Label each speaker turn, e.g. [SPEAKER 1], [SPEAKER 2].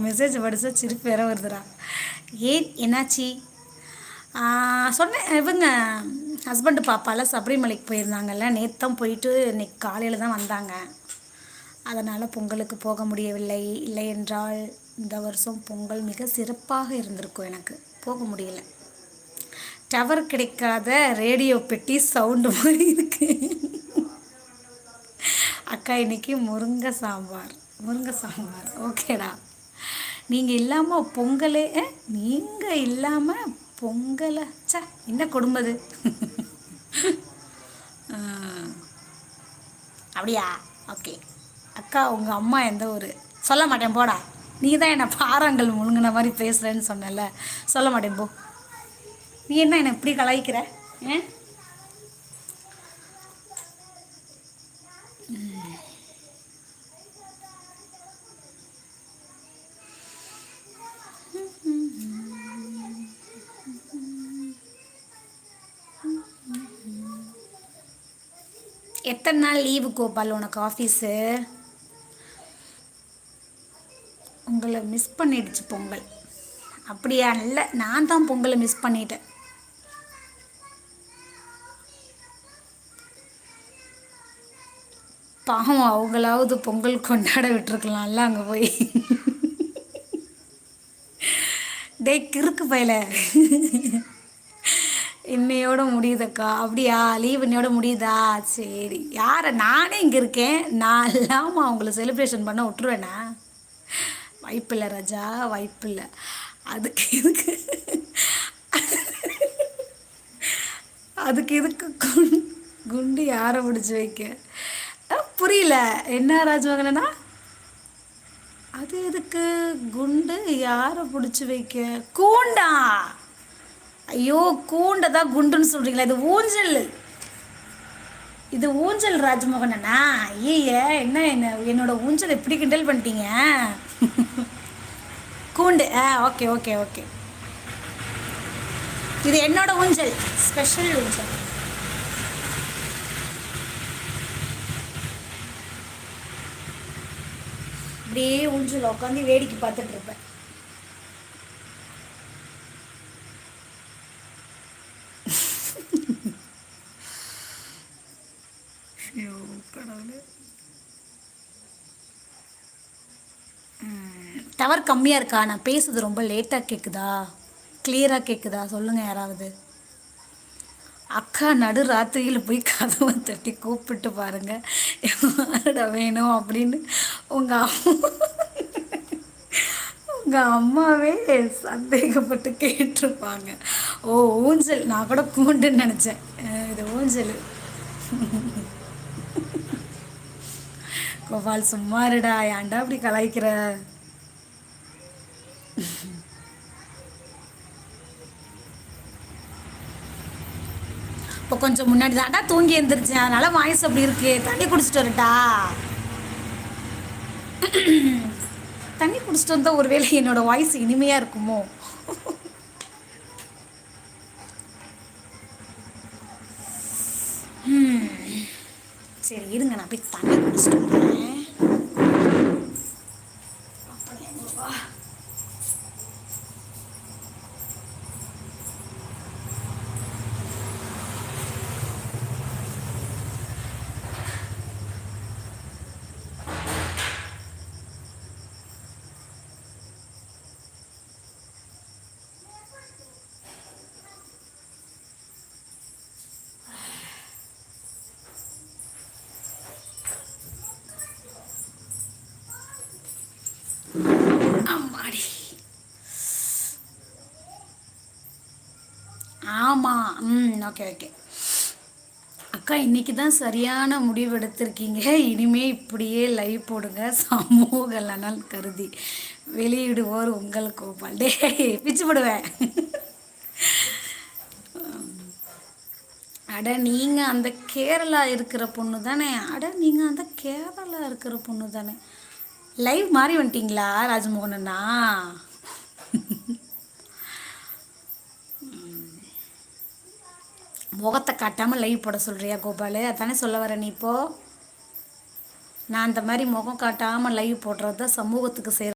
[SPEAKER 1] Message படித்தா சிரிப்பு வேற வருதுடா. ஏன் என்னாச்சு? சொன்னேன், இவங்க ஹஸ்பண்டு பாப்பால சபரிமலைக்கு போயிருந்தாங்கல்ல, நேற்று தான் போயிட்டு இன்னைக்கு காலையில் தான் வந்தாங்க. அதனால் பொங்கலுக்கு போக முடியவில்லை. இல்லை என்றால் இந்த வருஷம் பொங்கல் மிக சிறப்பாக இருந்திருக்கும். எனக்கு போக முடியல. டவர் கிடைக்காத ரேடியோ பெட்டி சவுண்டு மாதிரி இருக்கு. அக்கா இன்னைக்கு முருங்கை சாம்பார். ஓகேடா. நீங்கள் இல்லாமல் பொங்கலே நீங்கள் இல்லாமல் பொங்கலை என்ன கொடும்பது. அப்படியா? ஓகே. அக்கா உங்கள் அம்மா எந்த ஊர்? சொல்ல மாட்டேன் போடா. நீ தான் என்னை பாறாங்கல் முழுங்கின மாதிரி பேசுகிறேன்னு சொன்னல, சொல்ல மாட்டேன் போ. நீ என்ன என்னை இப்படி கலாய்க்கிற? எத்தனை நாள் லீவு கோபால் உனக்கு ஆஃபீஸு? உங்களை மிஸ் பண்ணிடுச்சு பொங்கல். அப்படியா? இல்லை, நான் தான் பொங்கலை மிஸ் பண்ணிட்டேன். பாவம், அவங்களாவது பொங்கல் கொண்டாட விட்டுருக்கலாம்ல அங்கே போய். டே கிறுக்கு பயல, இன்னையோட முடியுதக்கா. அப்படியா? லீவ் இன்னையோட முடியுதா? சரி. யாரை? நானே இங்கே இருக்கேன். நான் இல்லாமல் அவங்கள செலிப்ரேஷன் பண்ண விட்டுருவேண்ணா? வாய்ப்பில்லை ராஜா, வாய்ப்பில்லை. அதுக்கு இதுக்கு குண்டு யாரை பிடிச்சி வைக்க? புரியல. என்ன ராஜ்மகனா? அது எதுக்கு குண்டு யாரை பிடிச்சி வைக்க? கூண்டா? ஐயோ, கூண்டை தான் குண்டுன்னு சொல்கிறீங்களா? இது ஊஞ்சல் ராஜ்மோகனா? ஐய, என்ன என்னோட ஊஞ்சல் எப்படி கிண்டல் பண்ணிட்டீங்க? கூண்டு. Okay okay okay. இது என்னோட ஊஞ்சல், ஸ்பெஷல் ஊஞ்சல். அப்படியே ஊஞ்சல் உட்காந்து வேடிக்கை பார்த்துட்டு இருப்பேன். டவர் கம்மியாக இருக்கா? நான் பேசுறது ரொம்ப லேட்டாக கேட்குதா, கிளியராக கேட்குதா? சொல்லுங்கள் யாராவது. அக்கா நடு ராத்திரியில் போய் கதவை தட்டி கூப்பிட்டு பாருங்க, யாரோட வேணும் அப்படின்னு. உங்கள் அம்மாவே சந்தேகப்பட்டு கேட்டிருப்பாங்க. ஓ, ஊஞ்சல். நான் கூட கூண்டுன்னு நினச்சேன். இது ஊஞ்சல். கோபால் சும்மாருடா, ஏன்டா அப்படி கலாய்க்கிற? இப்போ கொஞ்சம் முன்னாடி தான்டா தூங்கி எழுந்திரிச்சேன், அதனால வாய்ஸ் அப்படி இருக்கு. தண்ணி குடிச்சிட்டு வரட்டா? தண்ணி குடிச்சிட்டு வந்தால் ஒருவேளை என்னோட வாய்ஸ் இனிமையாக இருக்குமோ? சரி இருங்க, நான் போய் தண்ணி குடிச்சிட்டு வரேன். ஆமாம். Okay okay. அக்கா இன்னைக்கு தான் சரியான முடிவு எடுத்திருக்கீங்க. இனிமே இப்படியே லைவ் போடுங்க, சமூக நலன் கருதி வெளியிடுவோர் உங்கள் கோபால். டே பிச்சு போடுவேன். அட நீங்கள் அந்த கேரளா இருக்கிற பொண்ணு தானே? லைவ் மாறி வந்துட்டிங்களா ராஜ்மோகனா? முகத்தை காட்டாமல் லைவ் போட சொல்கிறியா கோபால்? அதானே சொல்ல வர நீ? இப்போது நான் அந்த மாதிரி முகம் காட்டாமல் லைவ் போடுறது தான் சமூகத்துக்கு செய்கிற